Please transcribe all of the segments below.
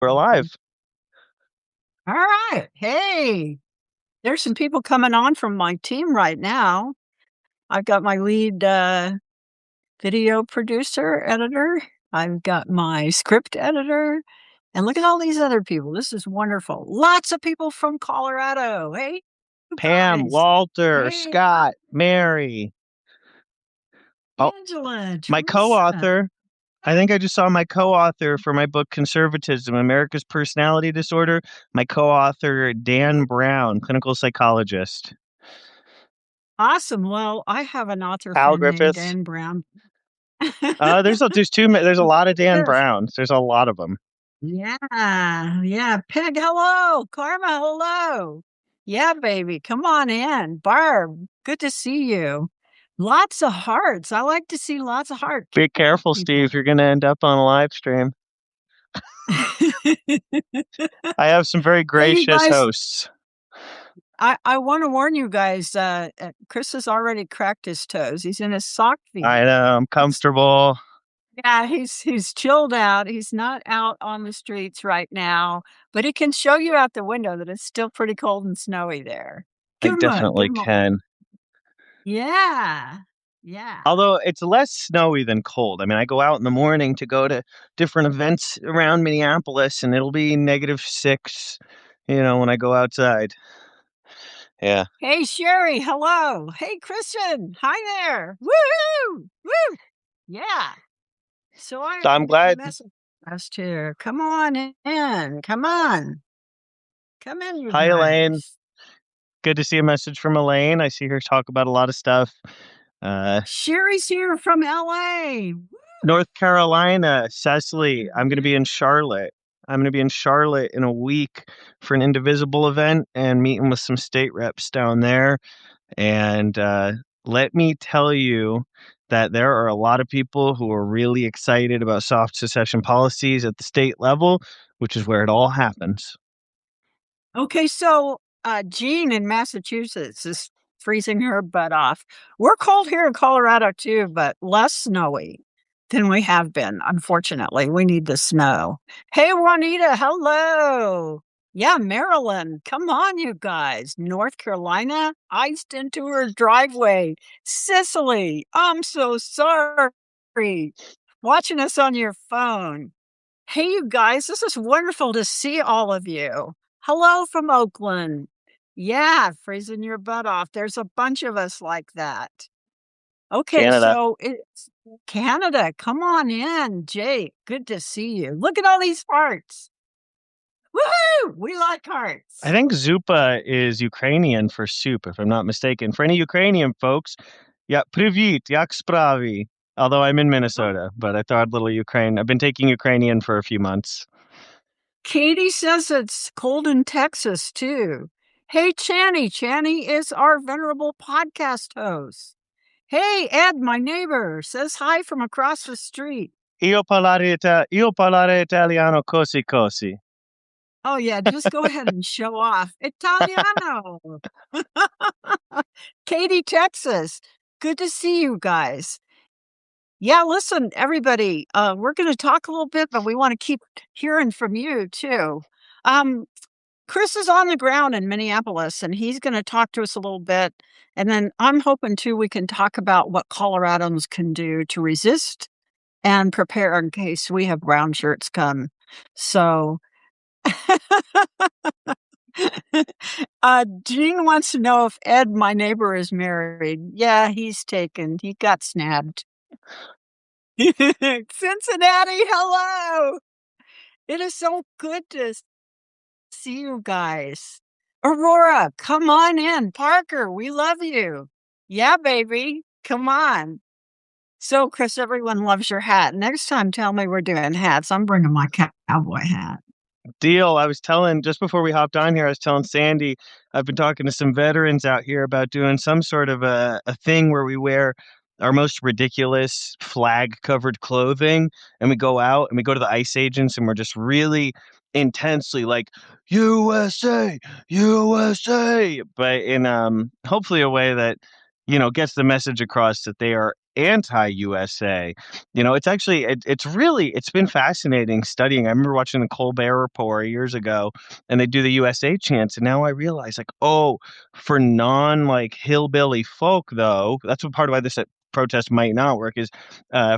We're alive. All right. Hey, there's some people coming on from my team right now. I've got my lead video producer, editor. I've got my script editor. And look at all these other people. This is wonderful. Lots of people from Colorado. Hey, you Pam, guys. Walter, Hey, Scott, Mary. Oh, Angela, my Teresa. co-author. I think I just saw my co-author for my book Conservatism, America's Personality Disorder. My co-author, Dan Brown, clinical psychologist. Awesome. Well, I have an author Al friend named Griffiths. Dan Brown. There's a lot of Dan Yes. Browns. There's a lot of them. Yeah. Peg, hello. Karma, hello. Yeah, baby, come on in. Barb, good to see you. Lots of hearts. I like to see lots of heart Be careful, people. Steve. You're going to end up on a live stream. I have some very Hey, you gracious guys, hosts. I want to warn you guys, Chris has already cracked his toes. He's in his sock I feet. know. I'm He's comfortable. Yeah, he's chilled out. He's not out on the streets right now, but he can show you out the window that it's still pretty cold and snowy there. I Give definitely him a can. Yeah. Yeah. Although it's less snowy than cold. I mean, I go out in the morning to go to different events around Minneapolis, and it'll be -6, when I go outside. Yeah. Hey, Sherry. Hello. Hey, Christian. Hi there. Woo! Woo! Yeah. So I So I'm got a glad. message last here. Come on in. Come on. Come in, you Hi, Elaine. guys. Good to see a message from Elaine. I see her talk about a lot of stuff. Uh, Sherry's here from LA. North Carolina, Cecily, I'm going to Mhm. be in Charlotte. I'm going to be in Charlotte in a week for an Indivisible event and meeting with some state reps down there. And let me tell you that there are a lot of people who are really excited about soft secession policies at the state level, which is where it all happens. Okay, so Jean in Massachusetts is freezing her butt off. We're cold here in Colorado too, but less snowy than we have been. Unfortunately, we need the snow. Hey, Juanita, hello. Yeah, Maryland, come on, you guys. North Carolina, iced into her driveway. Sicily, I'm so sorry. Watching us on your phone. Hey, you guys, this is wonderful to see all of you. Hello from Oakland. Yeah, freezing your butt off. There's a bunch of us like that. Okay, Canada. so it's Canada. Come on in, Jake. Good to see you. Look at all these hearts. Woohoo! We like I hearts. think Zupa is Ukrainian for soup, if I'm not mistaken. For any Ukrainian folks, yeah, привіт, як справи? Although I'm in Oh, Minnesota, but I thought a little Ukraine. I've been taking Ukrainian for a few months. Katie says it's cold in Texas too. Hey, Channy. Channy is our venerable podcast host. Hey, Ed, my neighbor, says hi from across the street. Io parlare italiano così così. Oh, yeah, just go ahead and show off. Italiano. Katy, Texas. Good to see you guys. Yeah, listen, everybody, we're going to talk a little bit, but we want to keep hearing from you too. Um, Chris is on the ground in Minneapolis, and he's going to talk to us a little bit. And then I'm hoping too we can talk about what Coloradans can do to resist and prepare in case we have brown shirts come. So Jean wants to know if Ed, my neighbor, is married. Yeah, he's taken. He got snapped. Cincinnati, hello. It is so good to see you guys. Aurora, come on in. Parker, we love you. Yeah, baby, come on. So, Chris, everyone loves your hat. Next time, tell me we're doing hats. I'm bringing my cowboy hat. Deal. I was telling just before we hopped on here, I was telling Sandy, I've been talking to some veterans out here about doing some sort of a thing where we wear our most ridiculous flag covered clothing and we go out and we go to the ICE agents and we're just really intensely like USA, USA, but in hopefully a way that gets the message across that they are anti-USA. It's been fascinating studying. I remember watching the Colbert Report years ago, and they do the USA chants, and now I realize, like, oh, for non like hillbilly folk though, that's what part of why this protest might not work is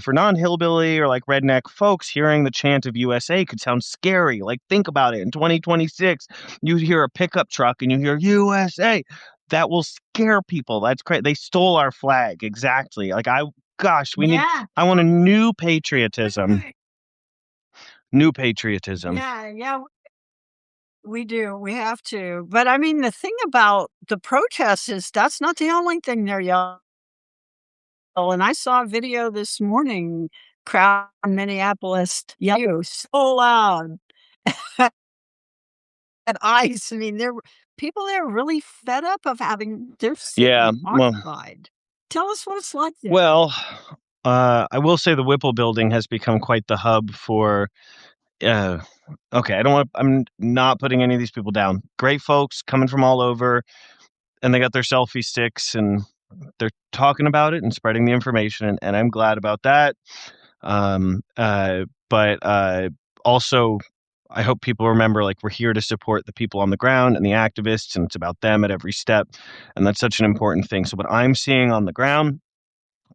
for non-hillbilly or like redneck folks, hearing the chant of USA could sound scary. Like, think about it. In 2026, you hear a pickup truck and you hear USA. That will scare people. That's great. They stole our flag. Exactly. Gosh, Yeah. I want a new patriotism. Right. New patriotism. Yeah, yeah, we do. We have to. But I mean, the thing about the protests is that's not the only thing they're yelling. And I saw a video this morning, crowd in Minneapolis yelling so loud at ICE. I mean, there were people there really fed up of having their Yeah. city occupied. Tell us what it's like there. Well, I will say the Whipple building has become quite the hub for uh, okay, I'm not putting any of these people down. Great folks coming from all over, and they got their selfie sticks and they're talking about it and spreading the information, and I'm glad about that. Um, uh, but also, I hope people remember, like, we're here to support the people on the ground and the activists, and it's about them at every step, and that's such an important thing. So what I'm seeing on the ground,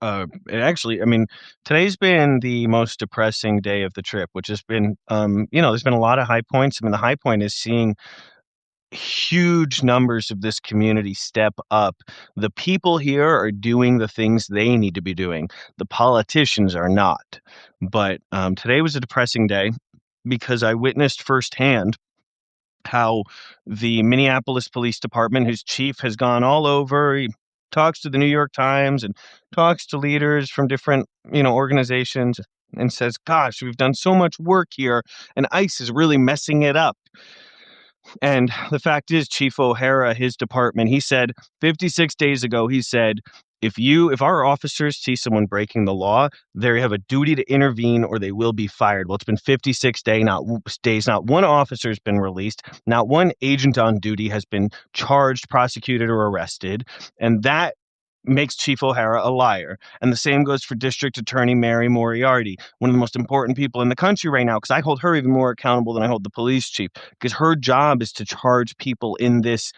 it actually, I mean, today's been the most depressing day of the trip, which has been, there's been a lot of high points. I mean, the high point is seeing huge numbers of this community step up. The people here are doing the things they need to be doing. The politicians are not. But today was a depressing day because I witnessed firsthand how the Minneapolis Police Department, whose chief has gone all over, he talks to the New York Times and talks to leaders from different, organizations and says, "Gosh, we've done so much work here, and ICE is really messing it up." And the fact is, Chief O'Hara, his department, he said 56 days ago, he said, if our officers see someone breaking the law, they have a duty to intervene or they will be fired. Well, it's been 56 days. Not one officer has been released. Not one agent on duty has been charged, prosecuted, or arrested. And that makes Chief O'Hara a liar. And the same goes for District Attorney Mary Moriarty, one of the most important people in the country right now, because I hold her even more accountable than I hold the police chief, because her job is to charge people in this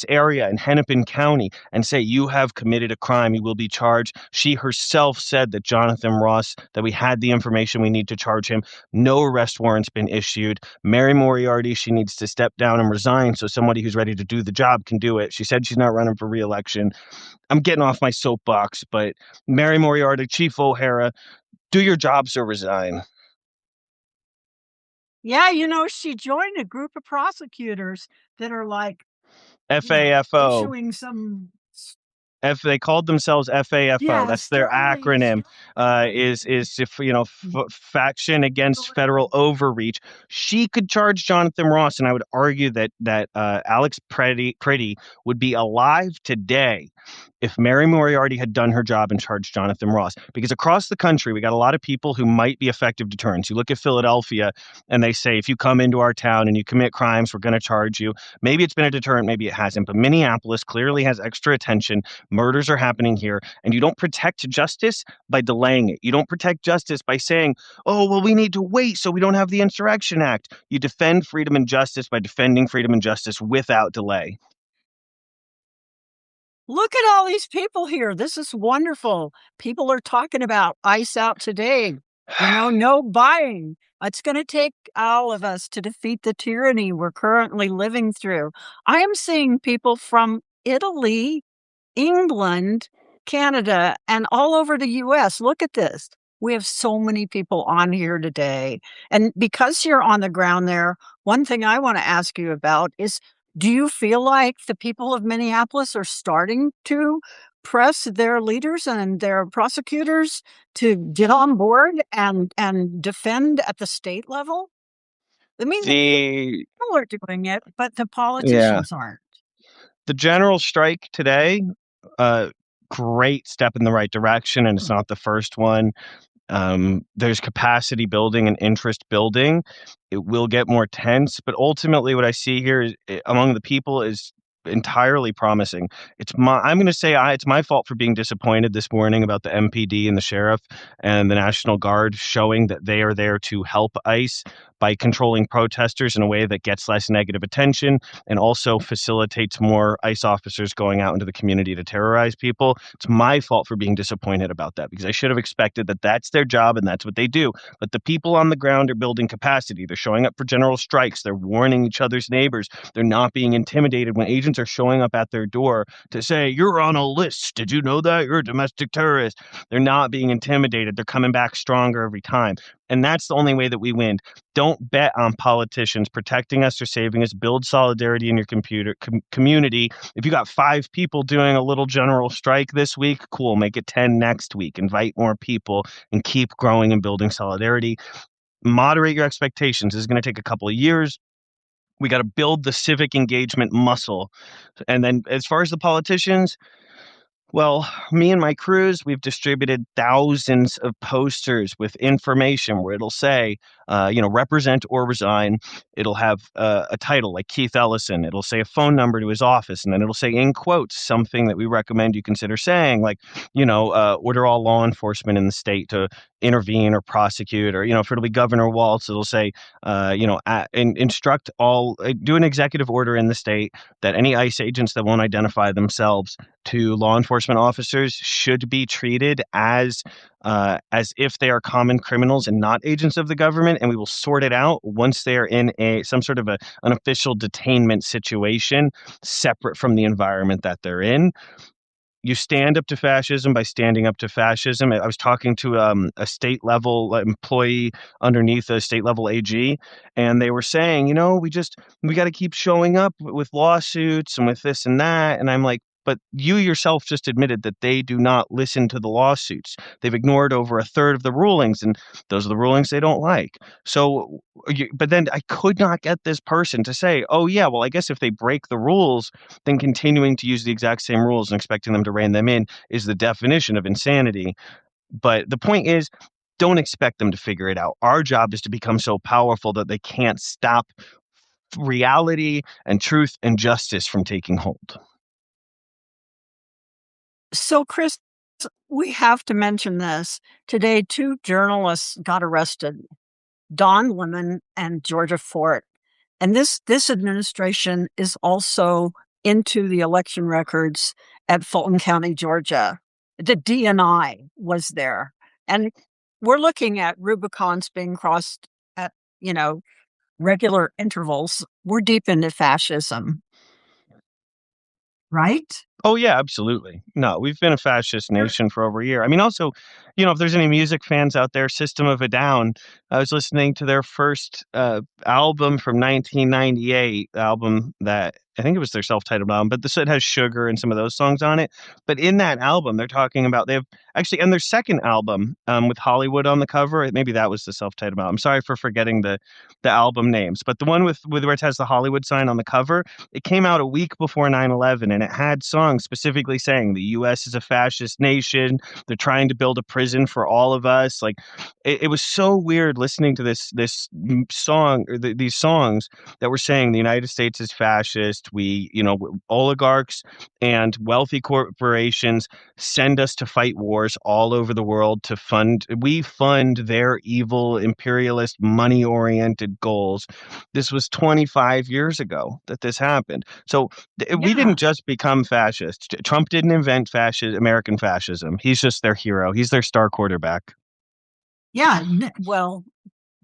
area in Hennepin County and say, you have committed a crime, you will be charged. She herself said that Jonathan Ross, that we had the information we need to charge him. No arrest warrant's been issued. Mary Moriarty, she needs to step down and resign so somebody who's ready to do the job can do it. She said she's not running for re-election. I'm getting off my soapbox, but Mary Moriarty, Chief O'Hara, do your jobs or resign. Yeah, she joined a group of prosecutors that are like, FAFO. issuing some If they called themselves FAFO, yeah, that's their acronym. Is if faction against federal overreach. She could charge Jonathan Ross, and I would argue that Alex Pretty would be alive today if Mary Moriarty had done her job and charged Jonathan Ross. Because across the country, we got a lot of people who might be effective deterrents. You look at Philadelphia, and they say, if you come into our town and you commit crimes, we're going to charge you. Maybe it's been a deterrent, maybe it hasn't. But Minneapolis clearly has extra attention. Murders are happening here, and you don't protect justice by delaying it. You don't protect justice by saying, oh, well, we need to wait so we don't have the Insurrection Act. You defend freedom and justice by defending freedom and justice without delay. Look at all these people here. This is wonderful. People are talking about ICE out today. No buying. It's going to take all of us to defeat the tyranny we're currently living through. I am seeing people from Italy, England, Canada, and all over the US. Look at this. We have so many people on here today. And because you're on the ground there, one thing I want to ask you about is, do you feel like the people of Minneapolis are starting to press their leaders and their prosecutors to get on board and defend at the state level? I mean, the The people are doing it, but the yeah, politicians aren't. the general strike today, uh, great step in the right direction, and it's not the first one. There's capacity building and interest building. It will get more tense, but ultimately, what I see here is among the people is entirely promising. I'm going to say it's my fault for being disappointed this morning about the MPD and the sheriff and the National Guard showing that they are there to help ICE by controlling protesters in a way that gets less negative attention and also facilitates more ICE officers going out into the community to terrorize people. It's my fault for being disappointed about that because I should have expected that that's their job and that's what they do. But the people on the ground are building capacity. They're showing up for general strikes. They're warning each other's neighbors. They're not being intimidated when agents are showing up at their door to say, "You're on a list. Did you know that? You're a domestic terrorist." They're not being intimidated. They're coming back stronger every time. And that's the only way that we win. Don't bet on politicians protecting us or saving us. Build solidarity in your community. If you got 5 people doing a little general strike this week, cool. Make it 10 next week. Invite more people and keep growing and building solidarity. Moderate your expectations. This is going to take a couple of years. We got to build the civic engagement muscle. And then as far as the politicians, well, me and my crews, we've distributed thousands of posters with information where it'll say, represent or resign. It'll have a title like Keith Ellison. It'll say a phone number to his office. And then it'll say in quotes something that we recommend you consider saying, like, order all law enforcement in the state to intervene or prosecute. Or, if it'll be Governor Walz, it'll say, instruct all, do an executive order in the state that any ICE agents that won't identify themselves to law enforcement officers should be treated as if they are common criminals and not agents of the government, and we will sort it out once they are in some sort of an official detainment situation separate from the environment that they're in. You stand up to fascism by standing up to fascism. I was talking to a state level employee underneath a state level AG, and they were saying, we got to keep showing up with lawsuits and with this and that. And I'm like, but you yourself just admitted that they do not listen to the lawsuits. They've ignored over a third of the rulings, and those are the rulings they don't like. So, but then I could not get this person to say, oh, yeah, well, I guess if they break the rules, then continuing to use the exact same rules and expecting them to rein them in is the definition of insanity. But the point is, don't expect them to figure it out. Our job is to become so powerful that they can't stop reality and truth and justice from taking hold. So, Chris, we have to mention this. Today, 2 journalists got arrested, Don Lemon and Georgia Fort. And this administration is also into the election records at Fulton County, Georgia. The DNI was there. And we're looking at Rubicons being crossed at, regular intervals. We're deep into fascism, right? Oh, yeah, absolutely. No, we've been a fascist nation for over a year. I mean, also, if there's any music fans out there, System of a Down, I was listening to their first album from 1998, album that I think it was their self-titled album, but it has Sugar and some of those songs on it. But in that album, they're talking about, they have actually, and their second album with Hollywood on the cover, maybe that was the self-titled album. I'm sorry for forgetting the album names, but the one with where it has the Hollywood sign on the cover, it came out a week before 9/11, and it had songs specifically saying the U.S. is a fascist nation. They're trying to build a prison for all of us. Like, it was so weird listening to this song or these songs that were saying the United States is fascist. We, oligarchs and wealthy corporations send us to fight wars all over the world we fund their evil, imperialist, money-oriented goals. This was 25 years ago that this happened. So we didn't just become fascists. Trump didn't invent American fascism. He's just their hero. He's their star quarterback. Yeah,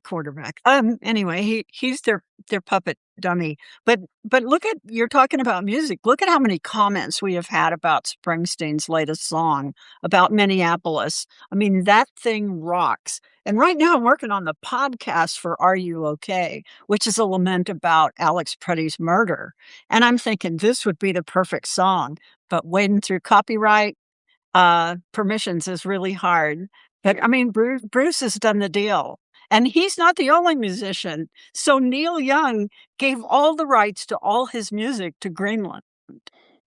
quarterback. Anyway, he's their puppet dummy. But look at, you're talking about music. Look at how many comments we have had about Springsteen's latest song about Minneapolis. I mean, that thing rocks. And right now I'm working on the podcast for Are You Okay?, which is a lament about Alex Pretty's murder. And I'm thinking this would be the perfect song, but wading through copyright permissions is really hard. But I mean, Bruce has done the deal. And he's not the only musician. So Neil Young gave all the rights to all his music to Greenland.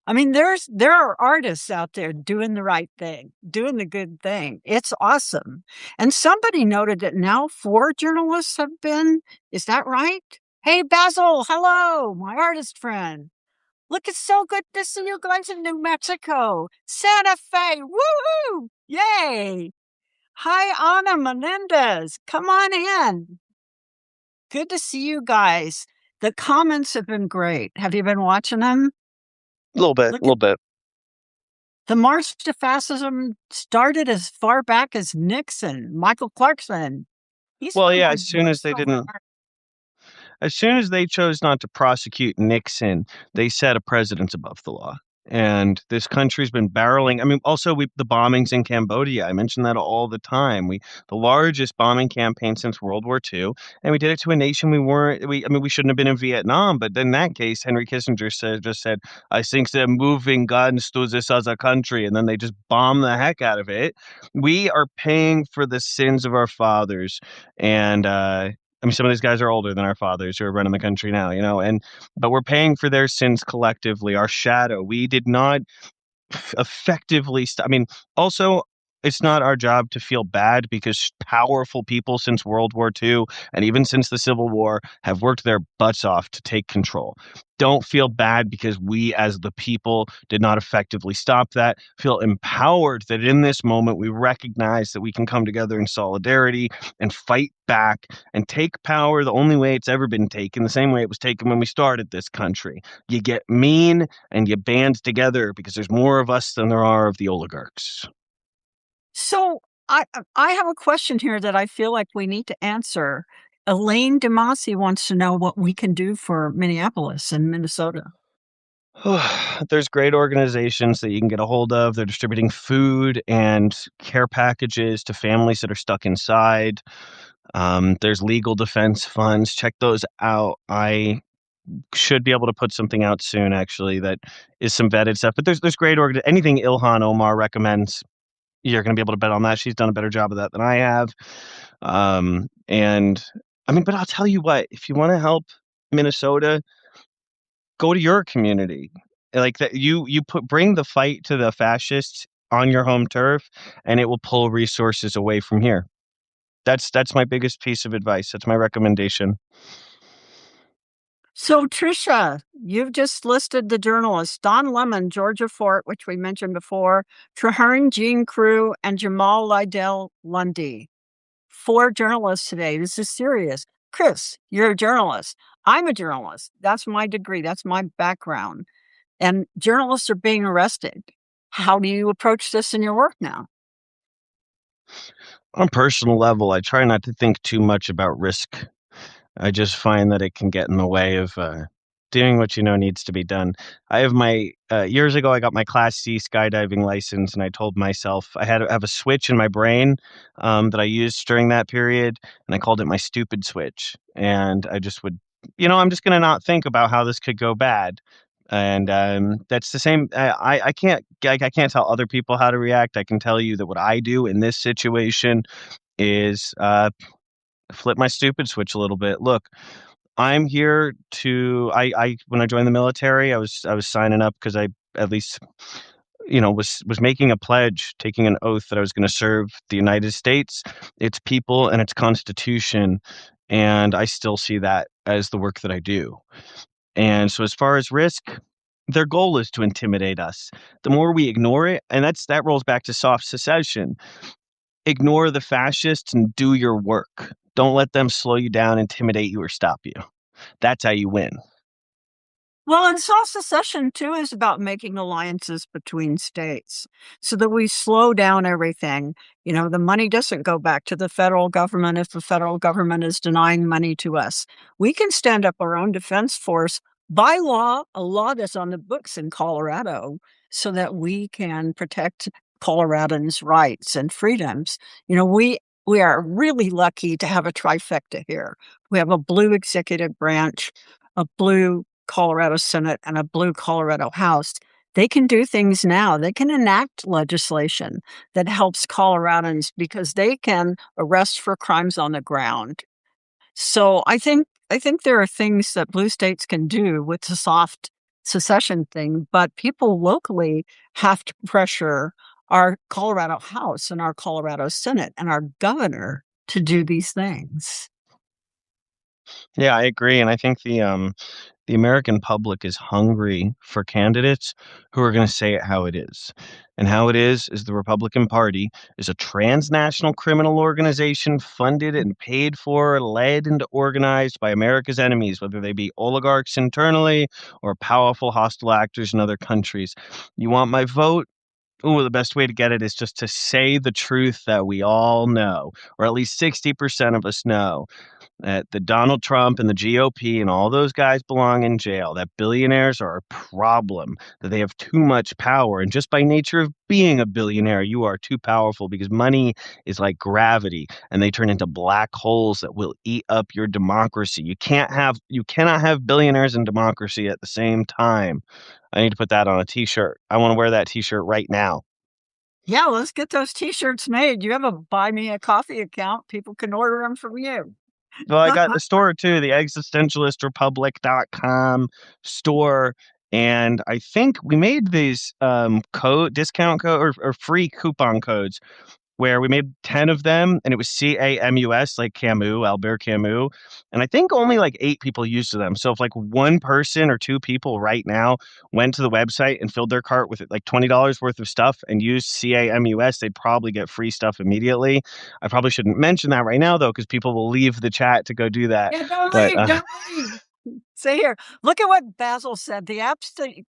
I mean, there are artists out there doing the right thing, doing the good thing. It's awesome. And somebody noted that now 4 journalists have been. Is that right? Hey, Basil, hello, my artist friend. Look, it's so good to see you guys in New Mexico. Santa Fe, woohoo! Yay! Hi, Ana Menendez. Come on in. Good to see you guys. The comments have been great. Have you been watching them? A little bit, a Look little at bit. the march to fascism started as far back as Nixon, Michael Clarkson. He's Well, been yeah, my voiceover. as soon as they chose not to prosecute Nixon, they set a precedent above the law. And this country's been barreling. I mean, also the bombings in Cambodia. I mention that all the time. The largest bombing campaign since World War II, and we did it to a nation we weren't. I mean, we shouldn't have been in Vietnam. But in that case, Henry Kissinger just said, "I think they're moving guns to this other country," and then they just bomb the heck out of it. We are paying for the sins of our fathers, and I mean, some of these guys are older than our fathers who are running the country now, but we're paying for their sins collectively. Our shadow. We did not effectively I mean, also, it's not our job to feel bad because powerful people since World War II and even since the Civil War have worked their butts off to take control. Don't feel bad because we as the people did not effectively stop that. Feel empowered that in this moment we recognize that we can come together in solidarity and fight back and take power the only way it's ever been taken, the same way it was taken when we started this country. You get mean and you band together because there's more of us than there are of the oligarchs. So I have a question here that I feel like we need to answer. Elaine DeMasi wants to know what we can do for Minneapolis and Minnesota. There's great organizations that you can get a hold of. They're distributing food and care packages to families that are stuck inside. There's legal defense funds. Check those out. I should be able to put something out soon, actually, that is some vetted stuff. But there's great anything Ilhan Omar recommends. You're going to be able to bet on that. She's done a better job of that than I have. And I mean, but I'll tell you what, if you want to help Minnesota, go to your community. Like that, bring the fight to the fascists on your home turf, and it will pull resources away from here. That's my biggest piece of advice. That's my recommendation. So, Tricia, you've just listed the journalists Don Lemon, Georgia Fort, which we mentioned before, Traherne Jean Crew, and Jamal Lydell Lundy. 4 journalists today. This is serious. Chris, you're a journalist. I'm a journalist. That's my degree. That's my background. And journalists are being arrested. How do you approach this in your work now? On a personal level, I try not to think too much about risk. I just find that it can get in the way of doing what needs to be done. I have my years ago, I got my Class C skydiving license, and I told myself I had to have a switch in my brain that I used during that period, and I called it my stupid switch. And I just would, I'm just going to not think about how this could go bad. And that's the same. I can't tell other people how to react. I can tell you that what I do in this situation is flip my stupid switch a little bit. Look, I'm here to I when I joined the military, I was signing up because I at least was making a pledge, taking an oath that I was going to serve the United States, its people, and its Constitution, and I still see that as the work that I do. And so as far as risk, their goal is to intimidate us. The more we ignore it, and that rolls back to soft secession. Ignore the fascists and do your work. Don't let them slow you down, intimidate you, or stop you. That's how you win. Well, and soft secession too is about making alliances between states so that we slow down everything. The money doesn't go back to the federal government if the federal government is denying money to us. We can stand up our own defense force by law, a law that's on the books in Colorado, so that we can protect Coloradans' rights and freedoms. We are really lucky to have a trifecta here. We have a blue executive branch, a blue Colorado Senate, and a blue Colorado House. They can do things now. They can enact legislation that helps Coloradans because they can arrest for crimes on the ground. So I think there are things that blue states can do with the soft secession thing, but people locally have to pressure our Colorado House and our Colorado Senate and our governor to do these things. Yeah, I agree. And I think the American public is hungry for candidates who are going to say it how it is. And how it is the Republican Party is a transnational criminal organization funded and paid for, led and organized by America's enemies, whether they be oligarchs internally or powerful hostile actors in other countries. You want my vote? Ooh, the best way to get it is just to say the truth that we all know, or at least 60% of us know, that Donald Trump and the GOP and all those guys belong in jail, that billionaires are a problem, that they have too much power. And just by nature of being a billionaire, you are too powerful because money is like gravity and they turn into black holes that will eat up your democracy. You cannot have billionaires and democracy at the same time. I need to put that on a t-shirt. I want to wear that t-shirt right now. Yeah, let's get those T-shirts made. You have a buy me a coffee account. People can order them from you. Well, I got the store too, the existentialistrepublic.com store. And I think we made these code discount code or free coupon codes where we made 10 of them and it was CAMUS, like Camus, Albert Camus. And I think only like 8 people used them. So if like one person or 2 people right now went to the website and filled their cart with like $20 worth of stuff and used CAMUS, they'd probably get free stuff immediately. I probably shouldn't mention that right now though, because people will leave the chat to go do that. Yeah, don't But leave, don't leave. Say here, look at what Basil said. The Epstein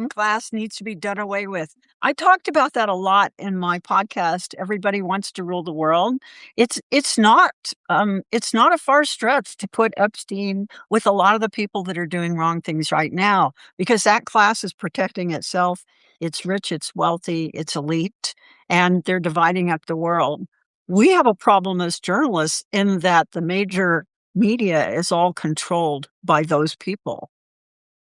class needs to be done away with. I talked about that a lot in my podcast, Everybody Wants to Rule the World. It's not a far stretch to put Epstein with a lot of the people that are doing wrong things right now, because that class is protecting itself. It's rich, it's wealthy, it's elite, and they're dividing up the world. We have a problem as journalists in that the major media is all controlled by those people.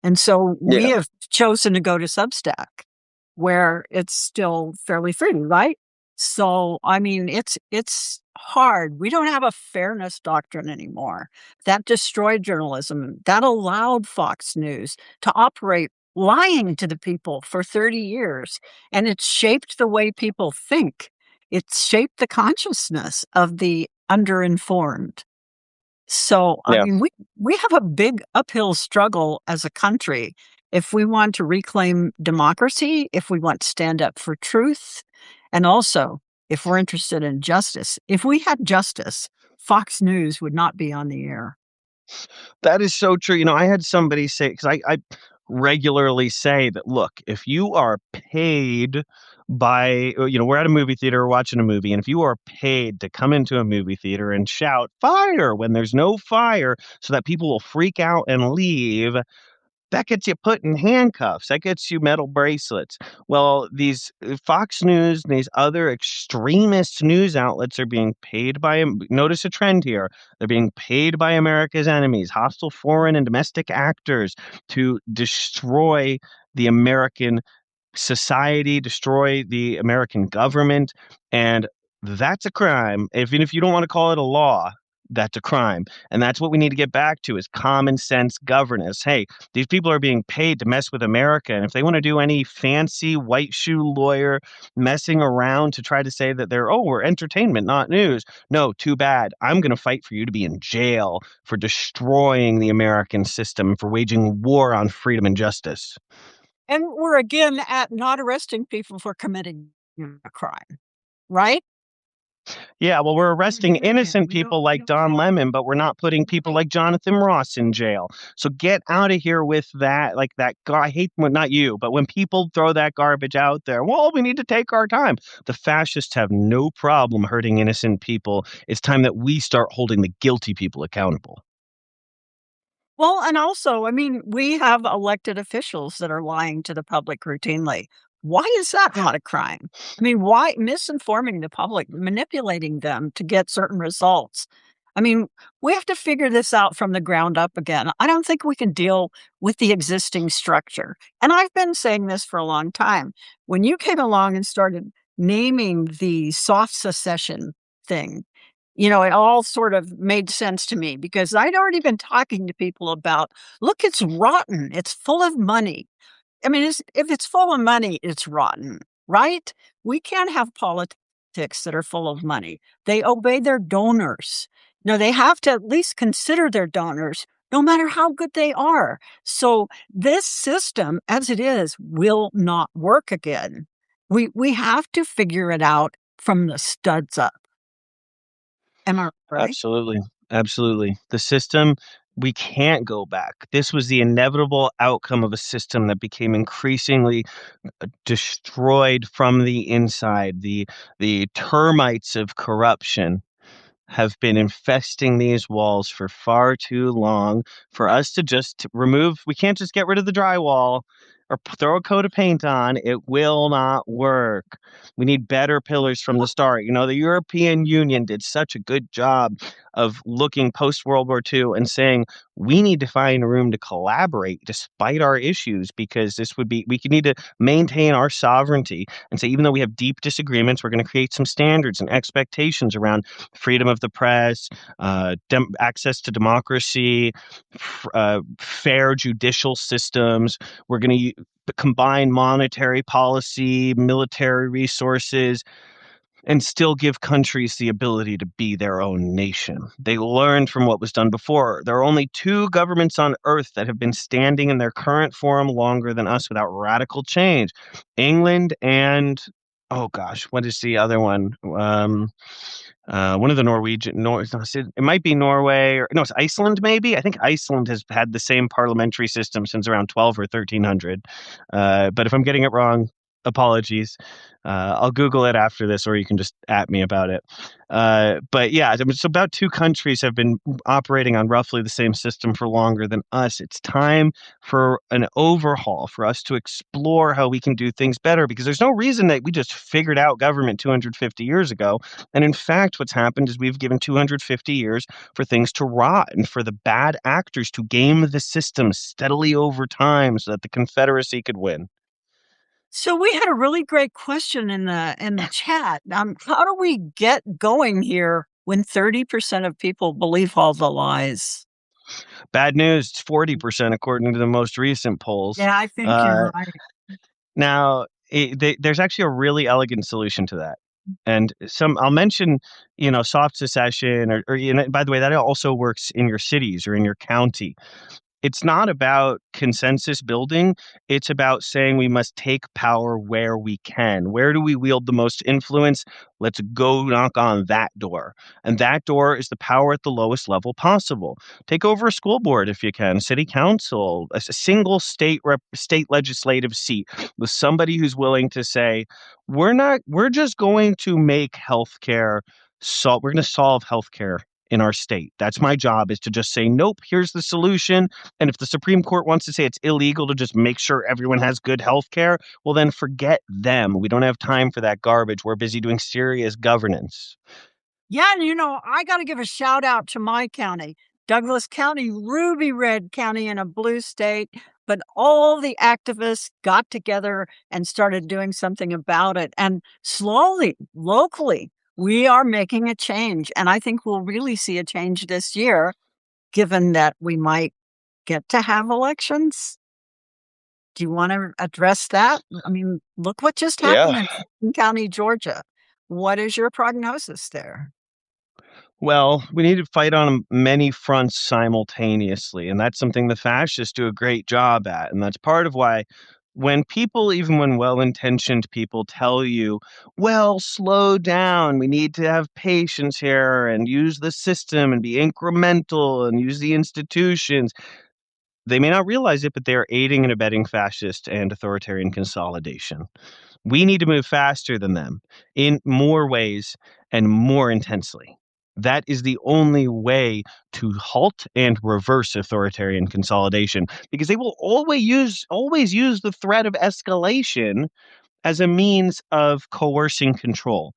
And so we yeah, have chosen to go to Substack, where it's still fairly free, right? So, I mean, it's hard. We don't have a fairness doctrine anymore. That destroyed journalism. That allowed Fox News to operate lying to the people for 30 years. And it's shaped the way people think. It's shaped the consciousness of the underinformed. So, I yeah. mean, we have a big uphill struggle as a country if we want to reclaim democracy, if we want to stand up for truth, and also if we're interested in justice. If we had justice, Fox News would not be on the air. That is so true. You know, I had somebody say, because I regularly say that, look, if you are paid by, we're at a movie theater watching a movie, and if you are paid to come into a movie theater and shout fire when there's no fire so that people will freak out and leave, that gets you put in handcuffs. That gets you metal bracelets. Well, these Fox News and these other extremist news outlets are being paid by, notice a trend here. They're being paid by America's enemies, hostile foreign and domestic actors to destroy the American society, destroy the American government. And that's a crime. Even if you don't want to call it a law, that's a crime. And that's what we need to get back to is common sense governance. Hey, these people are being paid to mess with America. And if they want to do any fancy white shoe lawyer messing around to try to say that we're entertainment, not news. No, too bad. I'm going to fight for you to be in jail for destroying the American system, for waging war on freedom and justice. And we're again at not arresting people for committing a crime, right? Yeah, well, we're arresting innocent people like Don Lemon, but we're not putting people like Jonathan Ross in jail. So get out of here with that. Like that guy, I hate when, not you, but when people throw that garbage out there, well, we need to take our time. The fascists have no problem hurting innocent people. It's time that we start holding the guilty people accountable. Well, and also, I mean, we have elected officials that are lying to the public routinely. Why is that not a crime? I mean, why misinforming the public, manipulating them to get certain results? I mean, we have to figure this out from the ground up again. I don't think we can deal with the existing structure. And I've been saying this for a long time. When you came along and started naming the soft secession thing, it all sort of made sense to me because I'd already been talking to people about, look, it's rotten. It's full of money. I mean, if it's full of money, it's rotten, right? We can't have politics that are full of money. They obey their donors. No, they have to at least consider their donors, no matter how good they are. So this system, as it is, will not work again. We have to figure it out from the studs up. Am I right? Absolutely. Absolutely. The system, we can't go back. This was the inevitable outcome of a system that became increasingly destroyed from the inside. The termites of corruption have been infesting these walls for far too long for us to just remove. We can't just get rid of the drywall or throw a coat of paint on. It will not work. We need better pillars from the start. You know, the European Union did such a good job of looking post World War II and saying we need to find a room to collaborate despite our issues, because this would be, we could need to maintain our sovereignty and say, even though we have deep disagreements, we're going to create some standards and expectations around freedom of the press, access to democracy, fair judicial systems. We're going to combine monetary policy, military resources, and still give countries the ability to be their own nation. They learned from what was done before. There are only two governments on earth that have been standing in their current form longer than us without radical change. England and, oh gosh, what is the other one? One of the Norwegian, it might be Norway, or no, it's Iceland maybe. I think Iceland has had the same parliamentary system since around 12 or 1300. But if I'm getting it wrong, apologies. I'll Google it after this, or you can just at me about it. But yeah, I mean, so about two countries have been operating on roughly the same system for longer than us. It's time for an overhaul, for us to explore how we can do things better, because there's no reason that we just figured out government 250 years ago. And in fact, what's happened is we've given 250 years for things to rot and for the bad actors to game the system steadily over time so that the Confederacy could win. So we had a really great question in the chat. How do we get going here when 30% of people believe all the lies? Bad news, it's 40% according to the most recent polls. Yeah, I think you're Uh, right. Now, there's actually a really elegant solution to that. And some I'll mention, soft secession, or by the way, that also works in your cities or in your county. It's not about consensus building. It's about saying we must take power where we can. Where do we wield the most influence? Let's go knock on that door. And that door is the power at the lowest level possible. Take over a school board if you can, city council, a single state legislative seat with somebody who's willing to say, we're just going to make healthcare, we're going to solve healthcare in our state. That's my job, is to just say, nope, here's the solution. And if the Supreme Court wants to say it's illegal to just make sure everyone has good health care, well, then forget them. We don't have time for that garbage. We're busy doing serious governance. Yeah, and I got to give a shout out to my county, Douglas County, ruby red county in a blue state. But all the activists got together and started doing something about it. And slowly, locally, we are making a change. And I think we'll really see a change this year, given that we might get to have elections. Do you want to address that? I mean, look what just Yeah. happened in Fulton County, Georgia. What is your prognosis there? Well, we need to fight on many fronts simultaneously, and that's something the fascists do a great job at. And that's part of why when people, even when well-intentioned people, tell you, well, slow down, we need to have patience here and use the system and be incremental and use the institutions, they may not realize it, but they are aiding and abetting fascist and authoritarian consolidation. We need to move faster than them in more ways and more intensely. That is the only way to halt and reverse authoritarian consolidation, because they will always use the threat of escalation as a means of coercing control.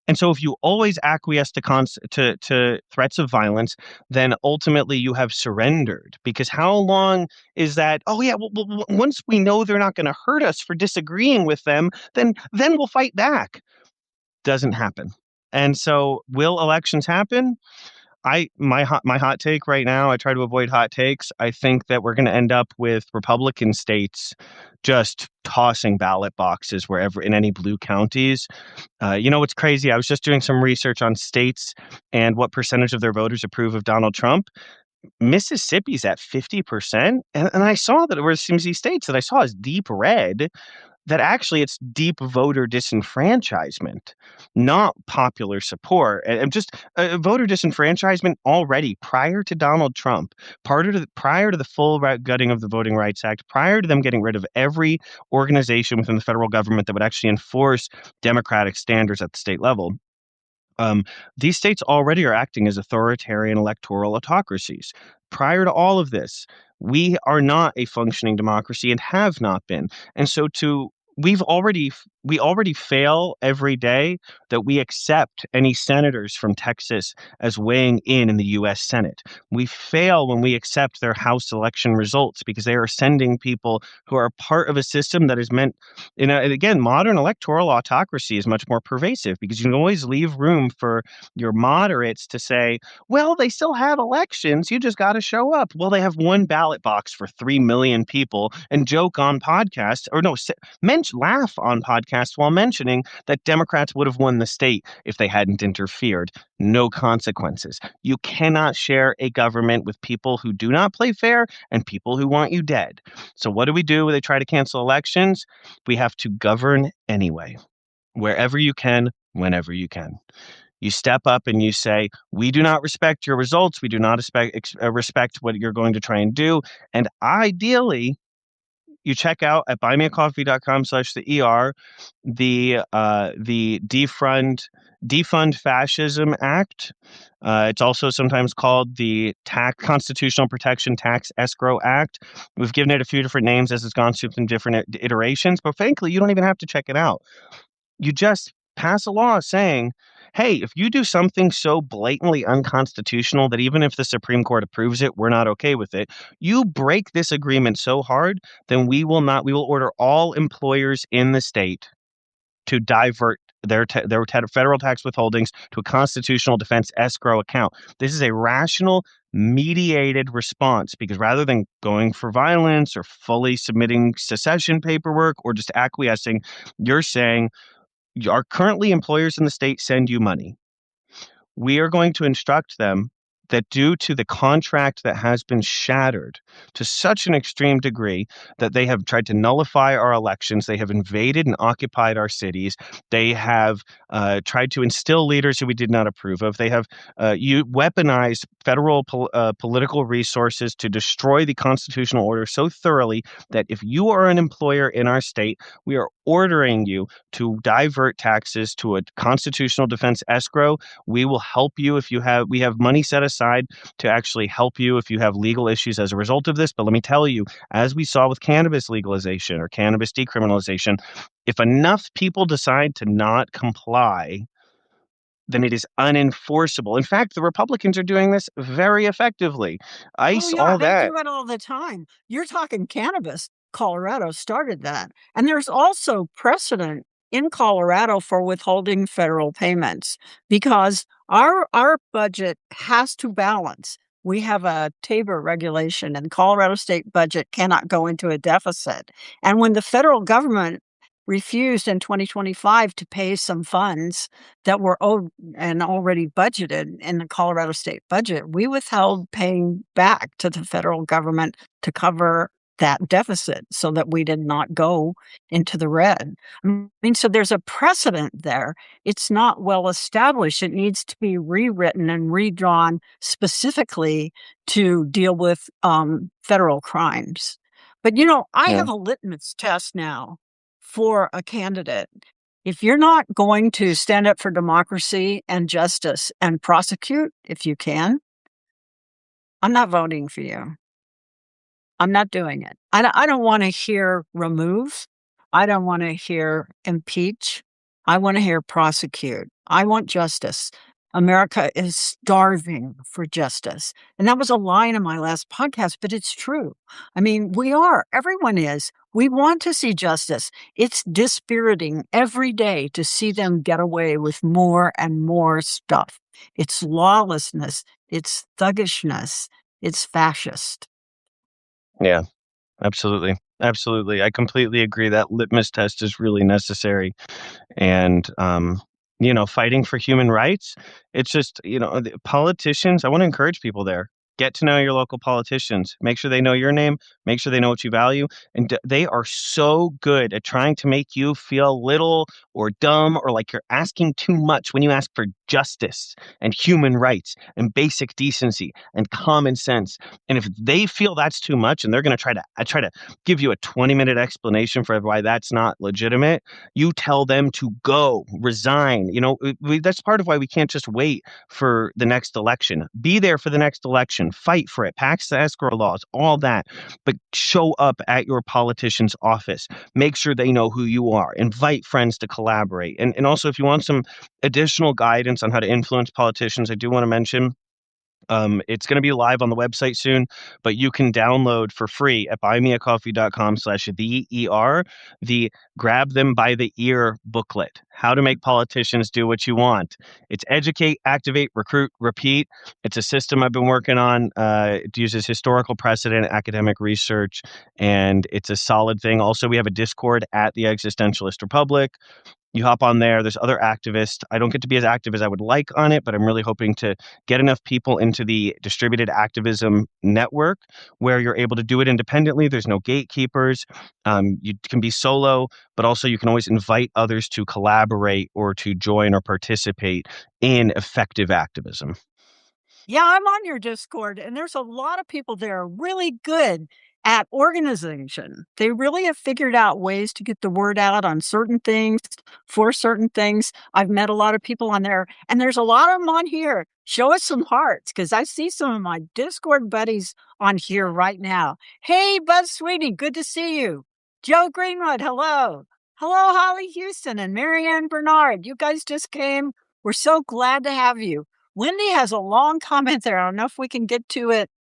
And so if you always acquiesce to threats of violence, then ultimately you have surrendered. Because how long is that? Oh yeah, well, once we know they're not going to hurt us for disagreeing with them, then we'll fight back. Doesn't happen. And so will elections happen? My hot take right now, I try to avoid hot takes. I think that we're going to end up with Republican states just tossing ballot boxes wherever in any blue counties. What's crazy? I was just doing some research on states and what percentage of their voters approve of Donald Trump. Mississippi's at 50%. And I saw that it was some of these states that I saw as deep red, that actually it's deep voter disenfranchisement, not popular support. And just voter disenfranchisement already prior to Donald Trump, prior to the full gutting of the Voting Rights Act, prior to them getting rid of every organization within the federal government that would actually enforce democratic standards at the state level. Um, these states already are acting as authoritarian electoral autocracies. Prior to all of this, we are not a functioning democracy and have not been. And so to we already fail every day that we accept any senators from Texas as weighing in the US Senate. We fail when we accept their House election results because they are sending people who are part of a system that is meant, and again, modern electoral autocracy is much more pervasive because you can always leave room for your moderates to say, well, they still have elections. You just got to show up. Well, they have one ballot box for 3 million people and joke on podcasts or no, laugh on podcasts while mentioning that Democrats would have won the state if they hadn't interfered. No consequences. You cannot share a government with people who do not play fair and people who want you dead. So what do we do when they try to cancel elections? We have to govern anyway, wherever you can, whenever you can. You step up and you say, we do not respect your results. We do not respect what you're going to try and do. And ideally, you check out at buymeacoffee.com/the the Defund Fascism Act. It's also sometimes called the Constitutional Protection Tax Escrow Act. We've given it a few different names as it's gone through some different iterations, but frankly, you don't even have to check it out. You just pass a law saying, hey, if you do something so blatantly unconstitutional that even if the Supreme Court approves it, we're not okay with it. You break this agreement so hard, then we will order all employers in the state to divert their federal tax withholdings to a constitutional defense escrow account. This is a rational, mediated response because rather than going for violence or fully submitting secession paperwork or just acquiescing, you're saying, our currently employers in the state send you money. We are going to instruct them that due to the contract that has been shattered to such an extreme degree that they have tried to nullify our elections, they have invaded and occupied our cities, they have tried to instill leaders who we did not approve of, they have weaponized federal political resources to destroy the constitutional order so thoroughly that if you are an employer in our state, we are ordering you to divert taxes to a constitutional defense escrow. We will help you if we have money set aside to actually help you if you have legal issues as a result of this. But let me tell you, as we saw with cannabis legalization or cannabis decriminalization, if enough people decide to not comply, then it is unenforceable. In fact, the Republicans are doing this very effectively. Oh, ICE, yeah, all they that. do it all the time. You're talking cannabis. Colorado started that. And there's also precedent in Colorado for withholding federal payments because our budget has to balance. We have a Tabor regulation, and the Colorado state budget cannot go into a deficit. And when the federal government refused in 2025 to pay some funds that were owed and already budgeted in the Colorado state budget, we withheld paying back to the federal government to cover that deficit so that we did not go into the red. I mean, so there's a precedent there. It's not well established. It needs to be rewritten and redrawn specifically to deal with federal crimes. But, I Yeah. have a litmus test now for a candidate. If you're not going to stand up for democracy and justice and prosecute, if you can, I'm not voting for you. I'm not doing it. I don't want to hear remove. I don't want to hear impeach. I want to hear prosecute. I want justice. America is starving for justice. And that was a line in my last podcast, but it's true. I mean, we are. Everyone is. We want to see justice. It's dispiriting every day to see them get away with more and more stuff. It's lawlessness. It's thuggishness. It's fascist. Yeah, absolutely. Absolutely. I completely agree that litmus test is really necessary. And fighting for human rights, it's just, the politicians, I want to encourage people there. Get to know your local politicians. Make sure they know your name. Make sure they know what you value. And they are so good at trying to make you feel little or dumb or like you're asking too much when you ask for justice and human rights and basic decency and common sense. And if they feel that's too much and they're going to try to give you a 20-minute explanation for why that's not legitimate, you tell them to go, resign. That's part of why we can't just wait for the next election. Be there for the next election, fight for it, pass the escrow laws, all that. But show up at your politician's office. Make sure they know who you are. Invite friends to collaborate. And also, if you want some additional guidance on how to influence politicians, I do want to mention it's going to be live on the website soon, but you can download for free at buymeacoffee.com/TheER, the Grab Them by the Ear booklet, how to make politicians do what you want. It's educate, activate, recruit, repeat. It's a system I've been working on. It uses historical precedent, academic research, and it's a solid thing. Also, we have a Discord at the Existentialist Republic. You hop on there. There's other activists. I don't get to be as active as I would like on it, but I'm really hoping to get enough people into the distributed activism network where you're able to do it independently. There's no gatekeepers. You can be solo, but also you can always invite others to collaborate or to join or participate in effective activism. Yeah, I'm on your Discord, and there's a lot of people there really good at organization. They really have figured out ways to get the word out on certain things, for certain things. I've met a lot of people on there, and there's a lot of them on here. Show us some hearts, because I see some of my Discord buddies on here right now. Hey, Buzz Sweetie, good to see you. Joe Greenwood, hello. Hello, Holly Houston and Marianne Bernard. You guys just came. We're so glad to have you. Wendy has a long comment there. I don't know if we can get to it.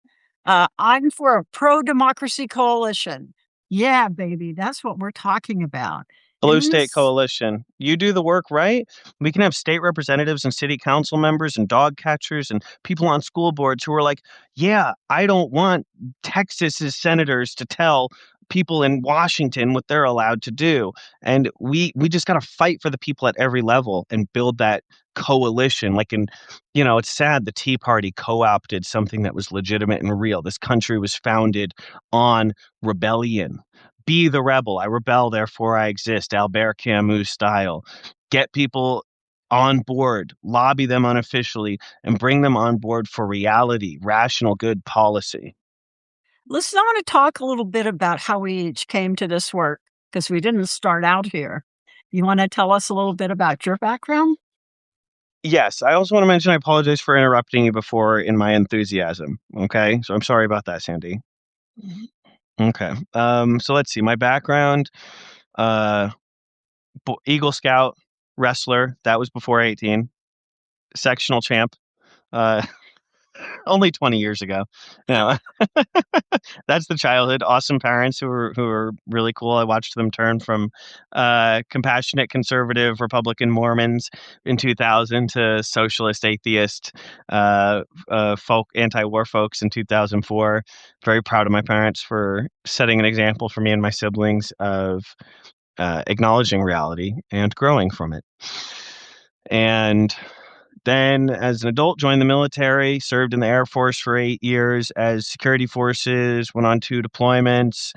I'm for a pro-democracy coalition. Yeah, baby, that's what we're talking about. Blue And State Coalition. You do the work right. We can have state representatives and city council members and dog catchers and people on school boards who are like, yeah, I don't want Texas's senators to tell people in Washington what they're allowed to do. And we just got to fight for the people at every level and build that coalition. It's sad the Tea Party co-opted something that was legitimate and real. This country was founded on rebellion. Be the rebel. I rebel, therefore I exist. Albert Camus style. Get people on board, lobby them unofficially, and bring them on board for reality, rational, good policy. listen, I want to talk a little bit about how we each came to this work, because we didn't start out here. You want to tell us a little bit about your background? Yes, I also want to mention I apologize for interrupting you before in my enthusiasm. Okay, so I'm sorry about that, Sandy. Okay, so let's see. My background: uh, Eagle Scout, wrestler. That was before 18. Sectional champ. Uh, only 20 years ago. No, that's the childhood. Awesome parents who were really cool. I watched them turn from compassionate conservative Republican Mormons in 2000 to socialist atheist folk anti-war folks in 2004. Very proud of my parents for setting an example for me and my siblings of acknowledging reality and growing from it. And then, as an adult, joined the military, served in the Air Force for 8 years as security forces, went on 2 deployments,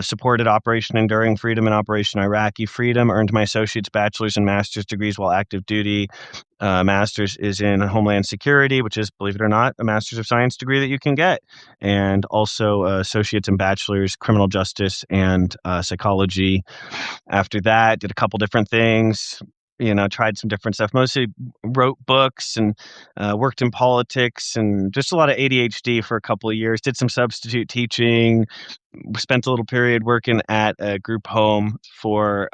supported Operation Enduring Freedom and Operation Iraqi Freedom, earned my associate's, bachelor's, and master's degrees while active duty. Master's is in Homeland Security, which is, believe it or not, a Master's of Science degree that you can get, and also associate's and bachelor's, criminal justice and psychology. After that, did a couple different things, tried some different stuff, mostly wrote books and worked in politics and just a lot of ADHD for a couple of years, did some substitute teaching, spent a little period working at a group home for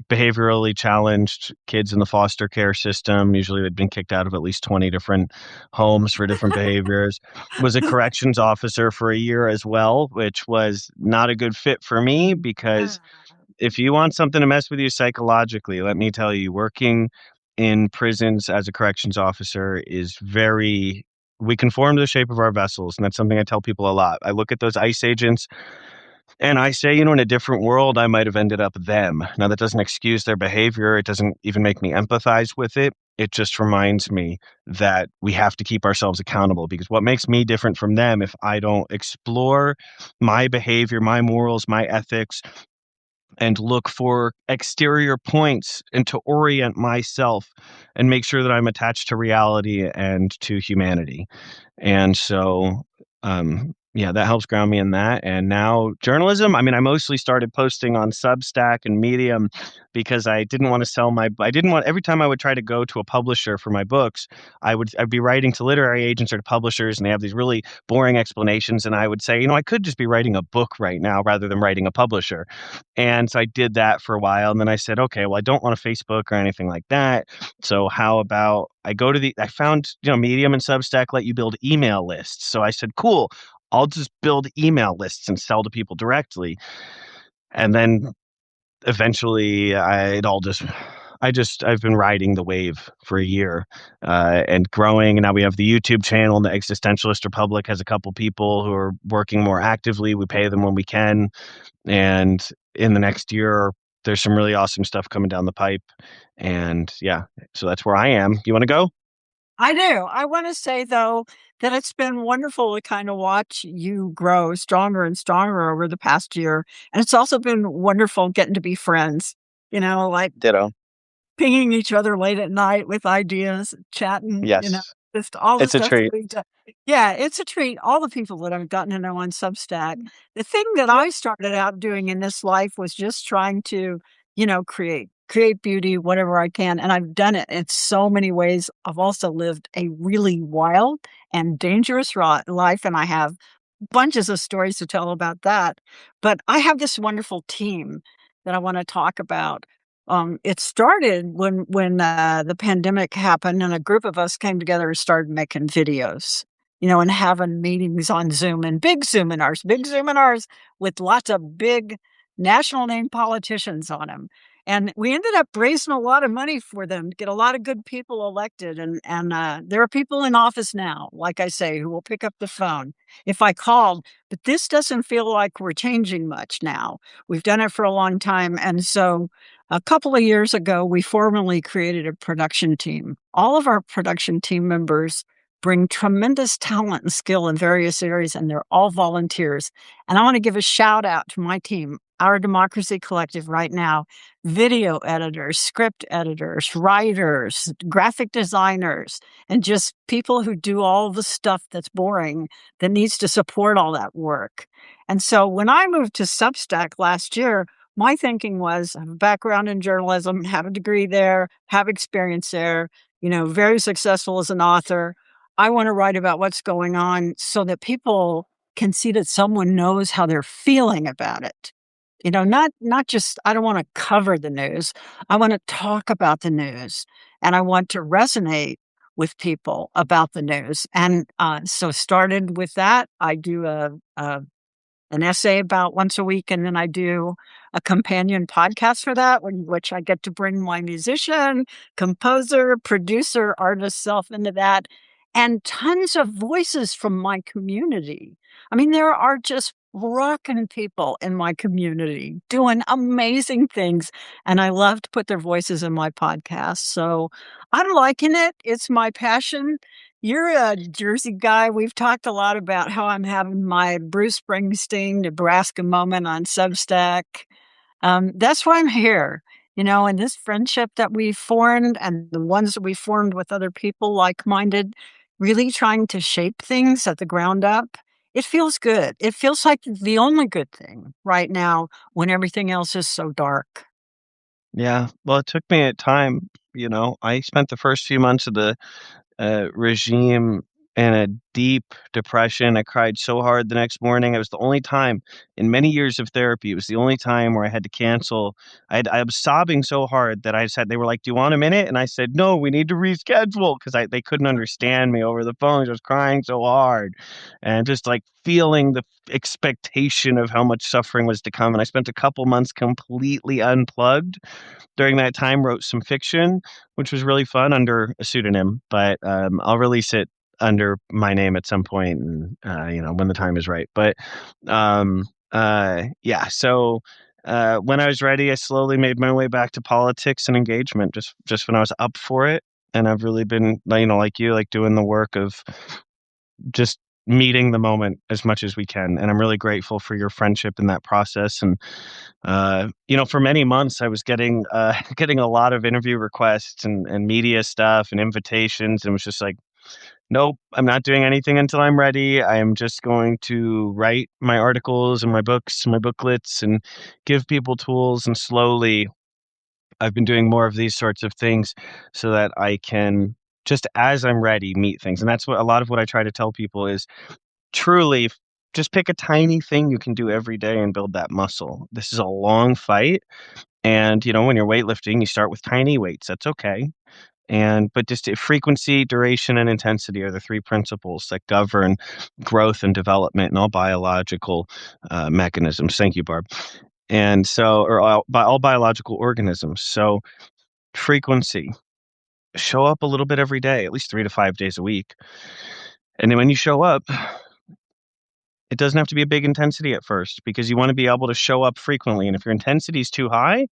behaviorally challenged kids in the foster care system. Usually they'd been kicked out of at least 20 different homes for different behaviors. Was a corrections officer for a year as well, which was not a good fit for me because if you want something to mess with you psychologically, let me tell you, working in prisons as a corrections officer is very, we conform to the shape of our vessels. And that's something I tell people a lot. I look at those ICE agents and I say, in a different world, I might have ended up them. Now, that doesn't excuse their behavior. It doesn't even make me empathize with it. It just reminds me that we have to keep ourselves accountable because what makes me different from them if I don't explore my behavior, my morals, my ethics, and look for exterior points and to orient myself and make sure that I'm attached to reality and to humanity. And so, yeah, that helps ground me in that. And now journalism, I mean, I mostly started posting on Substack and Medium because I didn't want to sell I didn't want, every time I would try to go to a publisher for my books, I'd be writing to literary agents or to publishers and they have these really boring explanations. And I would say, I could just be writing a book right now rather than writing a publisher. And so I did that for a while. And then I said, okay, well, I don't want a Facebook or anything like that. So how about I found, Medium and Substack let you build email lists. So I said, cool, I'll just build email lists and sell to people directly. And then eventually I've been riding the wave for a year and growing. And now we have the YouTube channel, and the Existentialist Republic has a couple people who are working more actively. We pay them when we can. And in the next year, there's some really awesome stuff coming down the pipe. And yeah, so that's where I am. You want to go? I do. I want to say, though, that it's been wonderful to kind of watch you grow stronger and stronger over the past year. And it's also been wonderful getting to be friends, like Ditto. pinging each other late at night with ideas, chatting, Yes, just all the it's a stuff that treat. we've done. Yeah, it's a treat. All the people that I've gotten to know on Substack. The thing that I started out doing in this life was just trying to, create beauty, whatever I can. And I've done it in so many ways. I've also lived a really wild and dangerous life, and I have bunches of stories to tell about that. But I have this wonderful team that I want to talk about. It started when the pandemic happened, and a group of us came together and started making videos, and having meetings on Zoom and big Zoominars with lots of big national name politicians on them. And we ended up raising a lot of money for them to get a lot of good people elected. And there are people in office now, like I say, who will pick up the phone if I called. But this doesn't feel like we're changing much now. We've done it for a long time. And so a couple of years ago, we formally created a production team. All of our production team members bring tremendous talent and skill in various areas, and they're all volunteers. And I want to give a shout out to my team, our Democracy Collective right now: video editors, script editors, writers, graphic designers, and just people who do all the stuff that's boring that needs to support all that work. And so when I moved to Substack last year, my thinking was, I have a background in journalism, have a degree there, have experience there, very successful as an author. I want to write about what's going on so that people can see that someone knows how they're feeling about it. Not just, I don't want to cover the news. I want to talk about the news, and I want to resonate with people about the news. And so started with that. I do an essay about once a week, and then I do a companion podcast for that, in which I get to bring my musician, composer, producer, artist self into that, and tons of voices from my community. I mean, there are just rocking people in my community doing amazing things, and I love to put their voices in my podcast. So I'm liking it. It's my passion. You're a Jersey guy. We've talked a lot about how I'm having my Bruce Springsteen, Nebraska moment on Substack. That's why I'm here, and this friendship that we formed and the ones that we formed with other people like-minded, really trying to shape things at the ground up. It feels good. It feels like the only good thing right now when everything else is so dark. Yeah. Well, it took me a time. I spent the first few months of the regime in a deep depression. I cried so hard the next morning. It was the only time in many years of therapy. It was the only time where I had to cancel. I was sobbing so hard that I said, they were like, "Do you want a minute?" And I said, "No, we need to reschedule," because they couldn't understand me over the phone. I was crying so hard and just like feeling the expectation of how much suffering was to come. And I spent a couple months completely unplugged during that time, wrote some fiction, which was really fun under a pseudonym, but I'll release it under my name at some point, and when the time is right. But yeah, so when I was ready, I slowly made my way back to politics and engagement, just when I was up for it. And I've really been, like you, like doing the work of just meeting the moment as much as we can. And I'm really grateful for your friendship in that process. And for many months I was getting getting a lot of interview requests and media stuff and invitations, and was just like, nope, I'm not doing anything until I'm ready. I am just going to write my articles and my books and my booklets and give people tools. And slowly I've been doing more of these sorts of things so that I can, just as I'm ready, meet things. And that's what a lot of what I try to tell people is, truly, just pick a tiny thing you can do every day and build that muscle. This is a long fight. And, when you're weightlifting, you start with tiny weights. That's okay. But just frequency, duration, and intensity are the three principles that govern growth and development in all biological mechanisms. Thank you, Barb. And so, or all biological organisms. So, frequency, show up a little bit every day, at least 3 to 5 days a week. And then when you show up, it doesn't have to be a big intensity at first, because you want to be able to show up frequently. And if your intensity is too high,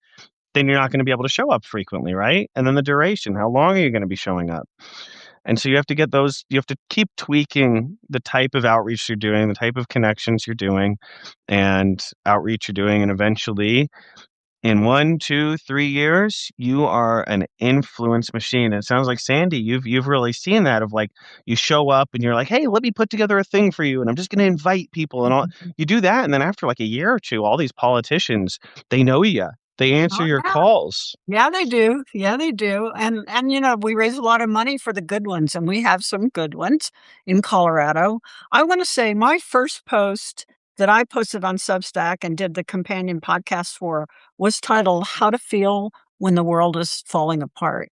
then you're not going to be able to show up frequently, right? And then the duration, how long are you going to be showing up? And so you have to keep tweaking the type of outreach you're doing, the type of connections you're doing, and outreach you're doing. And eventually, in 1, 2, 3 years, you are an influence machine. And it sounds like, Sandy, you've really seen that, of like, you show up and you're like, "Hey, let me put together a thing for you, and I'm just going to invite people," and all. You do that, and then after like a year or two, all these politicians, they know you. They answer Oh, your yeah. calls. Yeah, they do. Yeah, they do. And we raise a lot of money for the good ones, and we have some good ones in Colorado. I want to say my first post that I posted on Substack and did the companion podcast for was titled "How to Feel When the World is Falling Apart."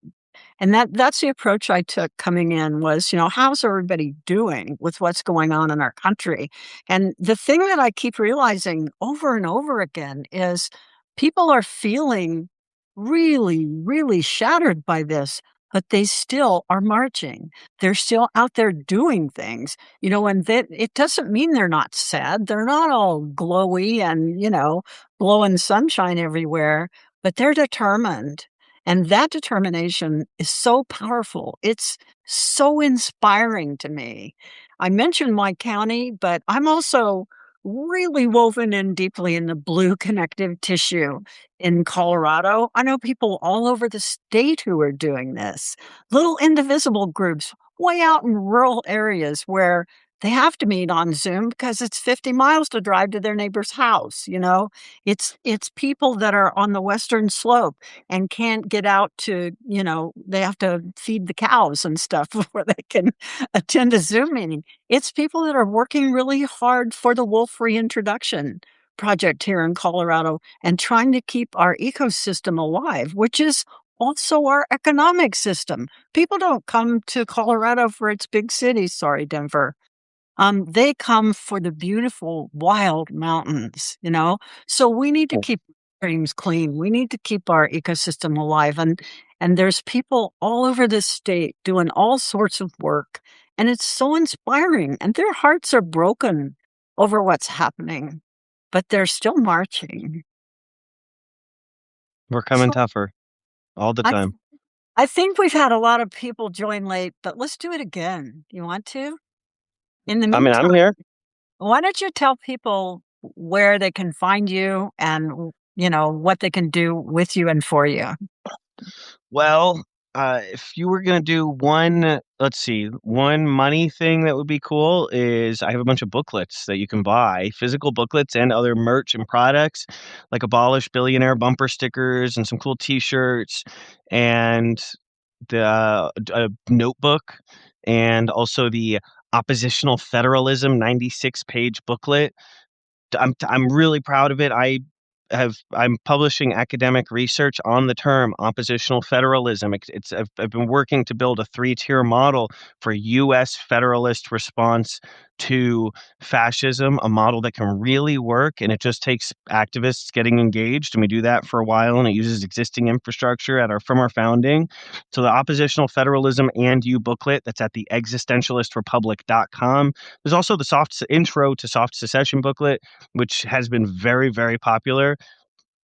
And that's the approach I took coming in was, how's everybody doing with what's going on in our country? And the thing that I keep realizing over and over again is people are feeling really, really shattered by this, but they still are marching. They're still out there doing things, and that it doesn't mean they're not sad. They're not all glowy and, blowing sunshine everywhere, but they're determined. And that determination is so powerful. It's so inspiring to me. I mentioned my county, but I'm also really woven in deeply in the blue connective tissue in Colorado. I know people all over the state who are doing this, little indivisible groups way out in rural areas where they have to meet on Zoom because it's 50 miles to drive to their neighbor's house. It's people that are on the western slope and can't get out to, they have to feed the cows and stuff before they can attend a Zoom meeting. It's people that are working really hard for the wolf reintroduction project here in Colorado and trying to keep our ecosystem alive, which is also our economic system. People don't come to Colorado for its big cities. Sorry, Denver. They come for the beautiful wild mountains, So we need to keep streams clean. We need to keep our ecosystem alive. And there's people all over this state doing all sorts of work. And it's so inspiring. And their hearts are broken over what's happening, but they're still marching. We're coming So tougher all the I th- time. I think we've had a lot of people join late, but let's do it again. You want to? In the I mean, I'm meantime, here. why don't you tell people where they can find you and, what they can do with you and for you? Well, if you were gonna do one, let's see, one money thing that would be cool is I have a bunch of booklets that you can buy, physical booklets and other merch and products, like Abolish Billionaire bumper stickers and some cool T-shirts, and a notebook, and also the Oppositional Federalism 96-page booklet. I'm really proud of it. I'm publishing academic research on the term oppositional federalism. I've been working to build a three-tier model for U.S. federalist response to fascism, a model that can really work, and it just takes activists getting engaged, and we do that for a while, and it uses existing infrastructure from our founding. So the oppositional federalism and you booklet, that's at the existentialistrepublic.com. There's also the soft intro to soft secession booklet, which has been very, very popular.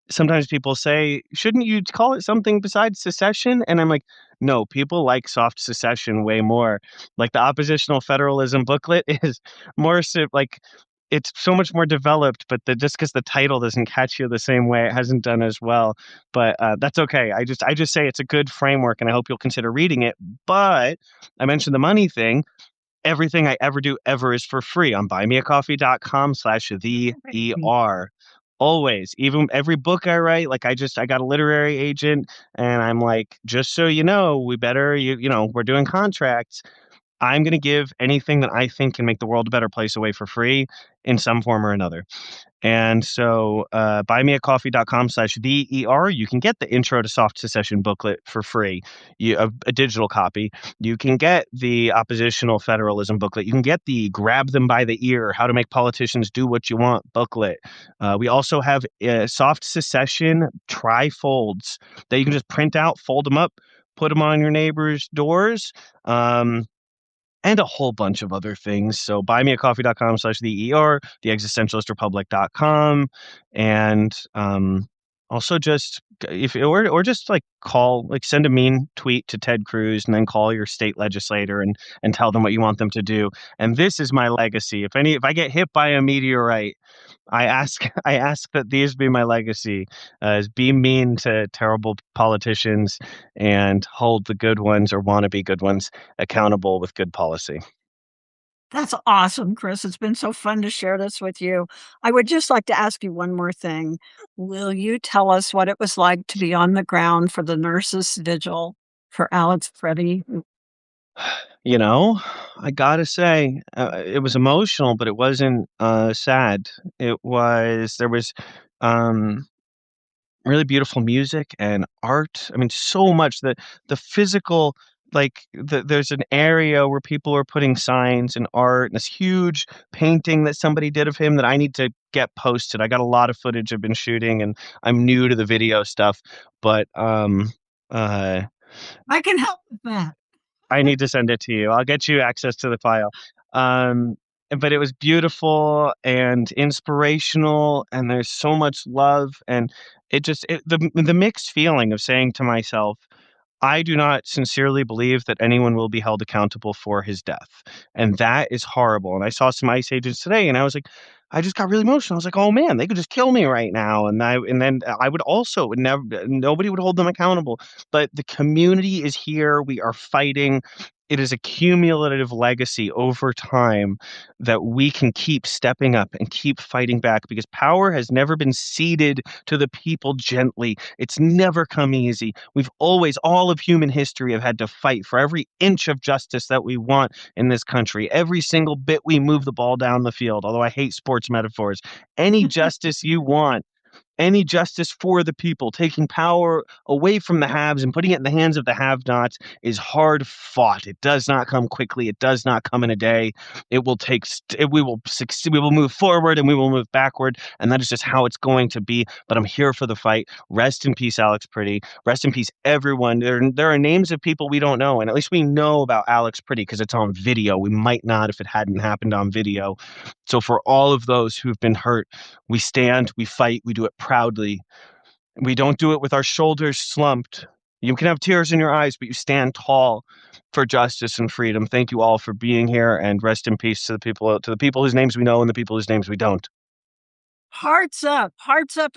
Sometimes people say, shouldn't you call it something besides secession? And I'm like, no, people like soft secession way more. Like the oppositional federalism booklet is more like it's so much more developed, but just because the title doesn't catch you the same way, it hasn't done as well. But that's okay. I just say it's a good framework, and I hope you'll consider reading it. But I mentioned the money thing. Everything I ever do ever is for free on buymeacoffee.com/the ER. Always, even every book I write, like I got a literary agent, and I'm like, just so you know, we're doing contracts. I'm going to give anything that I think can make the world a better place away for free in some form or another. And so buymeacoffee.com/TheER, you can get the intro to soft secession booklet for free, a digital copy. You can get the oppositional federalism booklet. You can get the grab them by the ear, how to make politicians do what you want booklet. We also have soft secession trifolds that you can just print out, fold them up, put them on your neighbor's doors. And a whole bunch of other things. So buymeacoffee.com/TheER, theexistentialistrepublic.com, and also just if or just send a mean tweet to Ted Cruz and then call your state legislator and tell them what you want them to do. And this is my legacy. If I get hit by a meteorite, I ask that these be my legacy, is be mean to terrible politicians and hold the good ones or wannabe good ones accountable with good policy. That's awesome, Chris. It's been so fun to share this with you. I would just like to ask you one more thing. Will you tell us what it was like to be on the ground for the nurses' vigil for Alex Freddie? You know, I gotta say, it was emotional, but it wasn't sad. There was um, really beautiful music and art. I mean, so much that the physical, there's an area where people are putting signs and art and this huge painting that somebody did of him that I need to get posted. I got a lot of footage I've been shooting, and I'm new to the video stuff, but uh I can help with that. I need to send it to you. I'll get you access to the file. Um, but it was beautiful and inspirational, and there's so much love, and the mixed feeling of saying to myself, I do not sincerely believe that anyone will be held accountable for his death. And that is horrible. And I saw some ICE agents today, and I was like, I just got really emotional. I was like, oh man, they could just kill me right now. And then I would also never, nobody would hold them accountable. But the community is here. We are fighting. It is a cumulative legacy over time that we can keep stepping up and keep fighting back, because power has never been ceded to the people gently. It's never come easy. We've always, all of human history, have had to fight for every inch of justice that we want in this country. Every single bit we move the ball down the field, although I hate sports metaphors. Any justice you want, any justice for the people, taking power away from the haves and putting it in the hands of the have-nots, is hard fought. It does not come quickly. It does not come in a day. It will take. We will succeed. We will move forward and we will move backward, and that is just how it's going to be. But I'm here for the fight. Rest in peace, Alex Pretty. Rest in peace, everyone. There are names of people we don't know, and at least we know about Alex Pretty because it's on video. We might not if it hadn't happened on video. So for all of those who've been hurt, we stand, we fight, we do it proudly. We don't do it with our shoulders slumped. You can have tears in your eyes, but you stand tall for justice and freedom. Thank you all for being here, and rest in peace to the people whose names we know and the people whose names we don't. Hearts up,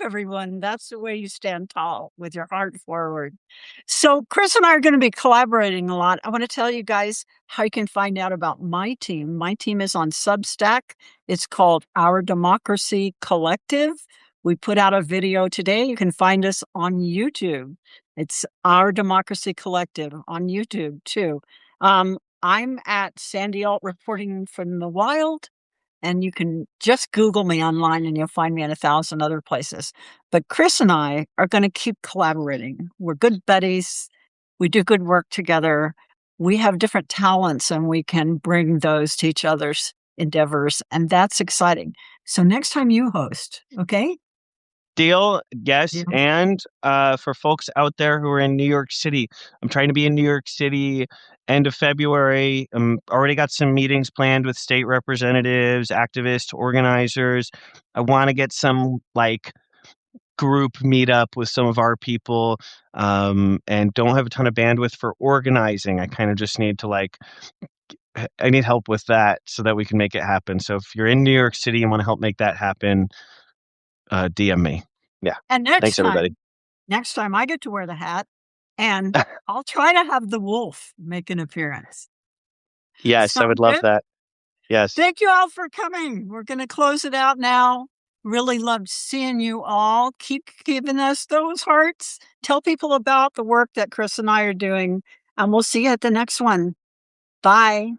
everyone. That's the way you stand tall, with your heart forward. So Chris and I are going to be collaborating a lot. I want to tell you guys how you can find out about my team. My team is on Substack. It's called Our Democracy Collective. We put out a video today. You can find us on YouTube. It's Our Democracy Collective on YouTube too. I'm at SANDI AULT reporting from the wild. And you can just Google me online and you'll find me in 1,000 other places. But Chris and I are going to keep collaborating. We're good buddies. We do good work together. We have different talents and we can bring those to each other's endeavors. And that's exciting. So next time you host, okay? Deal, yes. Yeah. And for folks out there who are in New York City, I'm trying to be in New York City end of February. Already got some meetings planned with state representatives, activists, organizers. I want to get some like group meetup with some of our people, and don't have a ton of bandwidth for organizing. I kind of just need to I need help with that so that we can make it happen. So if you're in New York City and want to help make that happen, DM me. Yeah. And Thanks, everybody. next time I get to wear the hat and I'll try to have the wolf make an appearance. Yes, I would Sound love good? that. Yes. Thank you all for coming. We're going to close it out now. Really loved seeing you all. Keep giving us those hearts. Tell people about the work that Chris and I are doing, and we'll see you at the next one. Bye.